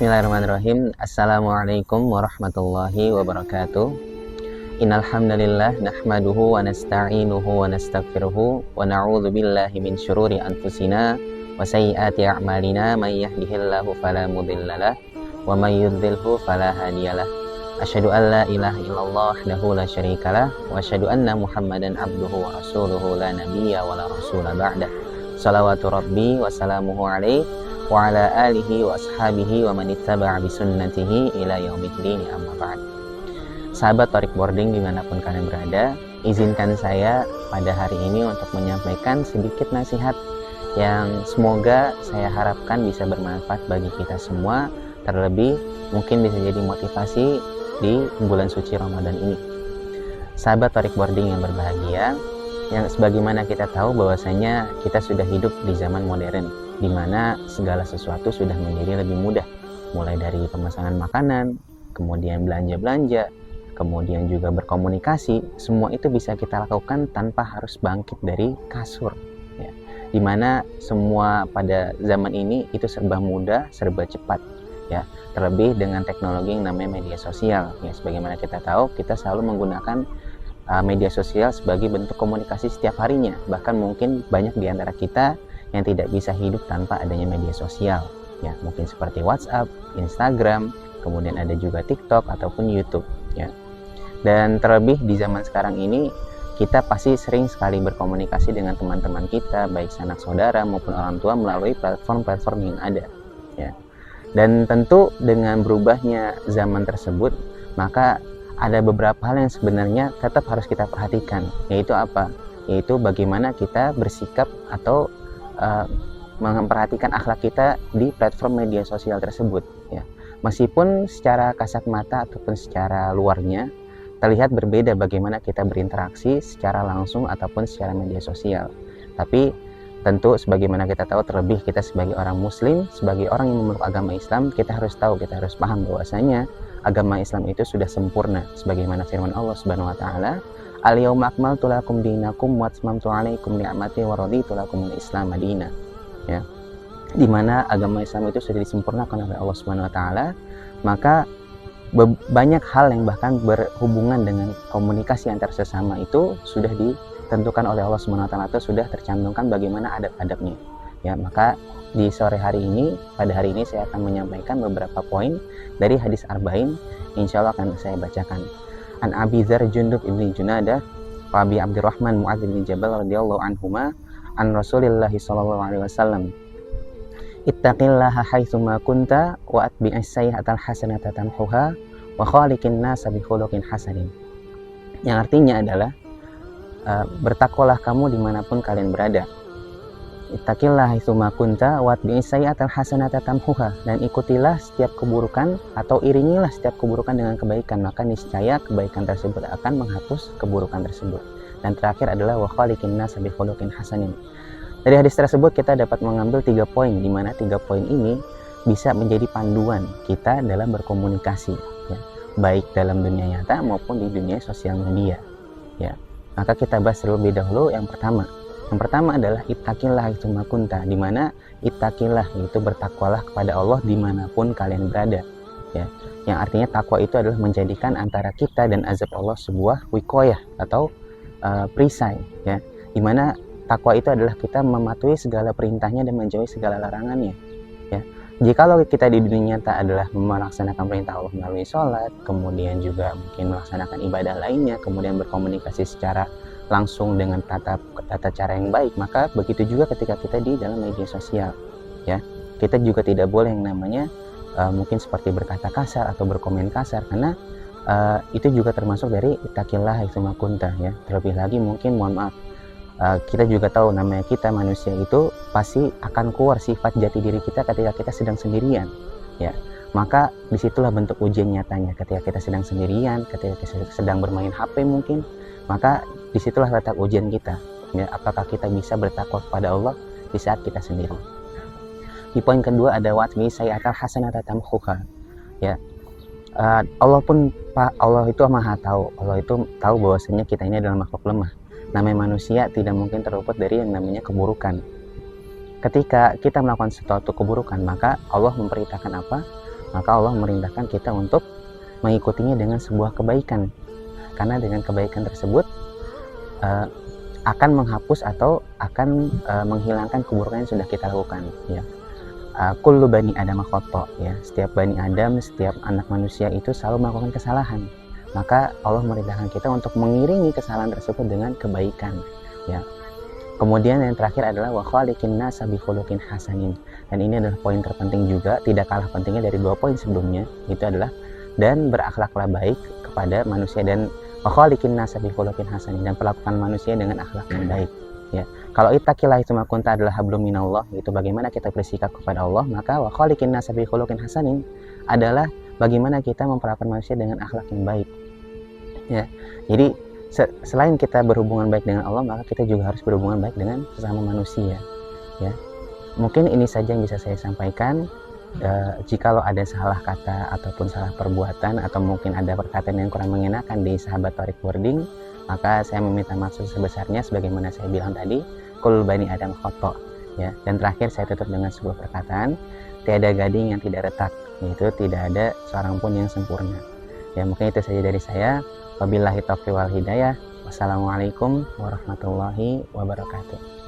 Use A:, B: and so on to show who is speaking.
A: Bismillahirrahmanirrahim. Assalamualaikum warahmatullahi wabarakatuh. Innal hamdalillah nahmaduhu wa nasta'inuhu wa nastaghfiruhu wa na'udzu billahi min syururi anfusina wa sayyiati a'malina may yahdihillahu fala mudhillalah wa may yudhlilhu fala hadiyalah. Asyhadu an la ilaha illallah wahdahu la syarikalah wa asyhadu anna Muhammadan abduhu wa rasuluhu la nabiyya wa la rasula ba'dah. Shalawatu rabbi wa salamuhu alaihi wa ala alihi wa ashabihi wa man ittaba'a bi sunnatihi ila yaumiddin, amma ba'd. Sahabat Thoriq Boarding dimanapun kalian berada, izinkan saya pada hari ini untuk menyampaikan sedikit nasihat yang semoga saya harapkan bisa bermanfaat bagi kita semua, terlebih mungkin bisa jadi motivasi di bulan suci Ramadan ini. Sahabat Thoriq Boarding yang berbahagia, yang sebagaimana kita tahu bahwasanya kita sudah hidup di zaman modern, di mana segala sesuatu sudah menjadi lebih mudah, mulai dari pemesanan makanan, kemudian belanja-belanja, kemudian juga berkomunikasi, semua itu bisa kita lakukan tanpa harus bangkit dari kasur, ya. Di mana semua pada zaman ini itu serba mudah, serba cepat, ya. Terlebih dengan teknologi yang namanya media sosial, ya. Sebagaimana kita tahu, kita selalu menggunakan media sosial sebagai bentuk komunikasi setiap harinya. Bahkan mungkin banyak di antara kita yang tidak bisa hidup tanpa adanya media sosial, ya, mungkin seperti WhatsApp, Instagram, kemudian ada juga TikTok ataupun YouTube, ya. Dan terlebih di zaman sekarang ini kita pasti sering sekali berkomunikasi dengan teman-teman kita, baik sanak saudara maupun orang tua, melalui platform-platform yang ada, ya. Dan tentu dengan berubahnya zaman tersebut, maka ada beberapa hal yang sebenarnya tetap harus kita perhatikan, yaitu apa? Yaitu bagaimana kita bersikap atau memperhatikan akhlak kita di platform media sosial tersebut, ya. Meskipun secara kasat mata ataupun secara luarnya terlihat berbeda bagaimana kita berinteraksi secara langsung ataupun secara media sosial, tapi tentu sebagaimana kita tahu, terlebih kita sebagai orang muslim, sebagai orang yang memeluk agama Islam, kita harus tahu, kita harus paham bahwasanya agama Islam itu sudah sempurna, sebagaimana firman Allah Subhanahu wa taala, al-yauma akmaltu lakum dinakum wa atmamtu 'alaikum ni'mati wa raditu lakumul Islam madina, ya. Di mana agama Islam itu sudah disempurnakan oleh Allah Subhanahu wa taala, maka banyak hal yang bahkan berhubungan dengan komunikasi antar sesama itu sudah ditentukan oleh Allah Subhanahu wa taala, atau sudah tercantumkan bagaimana adab-adabnya, ya. Maka di sore hari ini, pada hari ini saya akan menyampaikan beberapa poin dari hadis Arba'in, insya Allah akan saya bacakan. An Abi Dzar Jundub ibni Junadah wa Abi Abdurrahman Mu'adz bin Jabal radhiyallahu anhuma an Rasulillah sallallahu alaihi wasallam, ittaqillaha haitsu ma kunta wa atbi'is sayyi'atal hasanata tamhuha wa khaliqin nasa bi khuluqin hasanin. Yang artinya adalah bertakwalah kamu dimanapun kalian berada. Ittaqillaha haitsu ma kunta wa atbi'is sayyi'atal hasanata tamhuha, dan ikutilah setiap keburukan atau iringilah setiap keburukan dengan kebaikan, maka niscaya kebaikan tersebut akan menghapus keburukan tersebut. Dan terakhir adalah wa khaliqin nasa bi khuluqin hasanin. Dari hadis tersebut kita dapat mengambil 3 poin, di mana 3 poin ini bisa menjadi panduan kita dalam berkomunikasi, ya, baik dalam dunia nyata maupun di dunia sosial media, ya. Maka kita bahas terlebih dahulu yang pertama. Yang pertama adalah ittaqillah haitsu ma kunta, di mana ittaqillah itu bertakwalah kepada Allah dimanapun kalian berada, ya. Yang artinya takwa itu adalah menjadikan antara kita dan azab Allah sebuah wiqayah atau perisai, ya. Di mana takwa itu adalah kita mematuhi segala perintahnya dan menjauhi segala larangannya, ya. Jikalau kita di dunia nyata adalah melaksanakan perintah Allah melalui sholat, kemudian juga mungkin melaksanakan ibadah lainnya, kemudian berkomunikasi secara langsung dengan tata cara yang baik, maka begitu juga ketika kita di dalam media sosial, ya. Kita juga tidak boleh yang namanya mungkin seperti berkata kasar atau berkomen kasar, karena itu juga termasuk dari ittaqillah haitsu ma kunta, ya. Terlebih lagi mungkin, mohon maaf, kita juga tahu namanya kita manusia itu pasti akan keluar sifat jati diri kita ketika kita sedang sendirian, ya. Maka disitulah bentuk ujian nyatanya, ketika kita sedang sendirian, ketika kita sedang bermain HP mungkin, maka disitulah letak ujian kita, ya. Apakah kita bisa bertakwa kepada Allah di saat kita sendiri. Di poin kedua ada watmi sayyatal hasanata tamhuha, ya. Allah itu maha tahu. Allah itu tahu bahwasanya kita ini adalah makhluk lemah. Namanya manusia tidak mungkin terluput dari yang namanya keburukan. Ketika kita melakukan suatu keburukan, maka Allah memperintahkan apa? maka Allah merintahkan kita untuk mengikutinya dengan sebuah kebaikan, karena dengan kebaikan tersebut akan menghapus atau akan menghilangkan keburukan yang sudah kita lakukan, ya. Kullu bani Adam khata', ya. Setiap bani Adam, setiap anak manusia itu selalu melakukan kesalahan. Maka Allah merintahkan kita untuk mengiringi kesalahan tersebut dengan kebaikan, ya. Kemudian yang terakhir adalah wa khaliqin nasa bi khuluqin hasanin. Dan ini adalah poin terpenting juga, tidak kalah pentingnya dari 2 poin sebelumnya, itu adalah dan berakhlaklah baik kepada manusia, dan wa khaliqin nasa bi khuluqin hasanin, dan perlakukan manusia dengan akhlak yang baik, ya. Kalau ittaqillah itu makunta adalah hablum minallah, itu bagaimana kita bersikap kepada Allah, maka wa khaliqin nasa bi khuluqin hasanin adalah bagaimana kita memperlakukan manusia dengan akhlak yang baik, ya. Jadi selain kita berhubungan baik dengan Allah, maka kita juga harus berhubungan baik dengan sesama manusia, ya. Mungkin ini saja yang bisa saya sampaikan. Jikalau ada salah kata ataupun salah perbuatan, atau mungkin ada perkataan yang kurang mengenakan di sahabat Thoriq Wording, maka saya meminta maaf sebesarnya, sebagaimana saya bilang tadi, kul bani Adam khata', ya. Dan terakhir saya tutup dengan sebuah perkataan, tiada gading yang tidak retak, yaitu tidak ada seorang pun yang sempurna. Ya, mungkin itu saja dari saya. Wabillahi taufiq wal hidayah. Wassalamualaikum warahmatullahi wabarakatuh.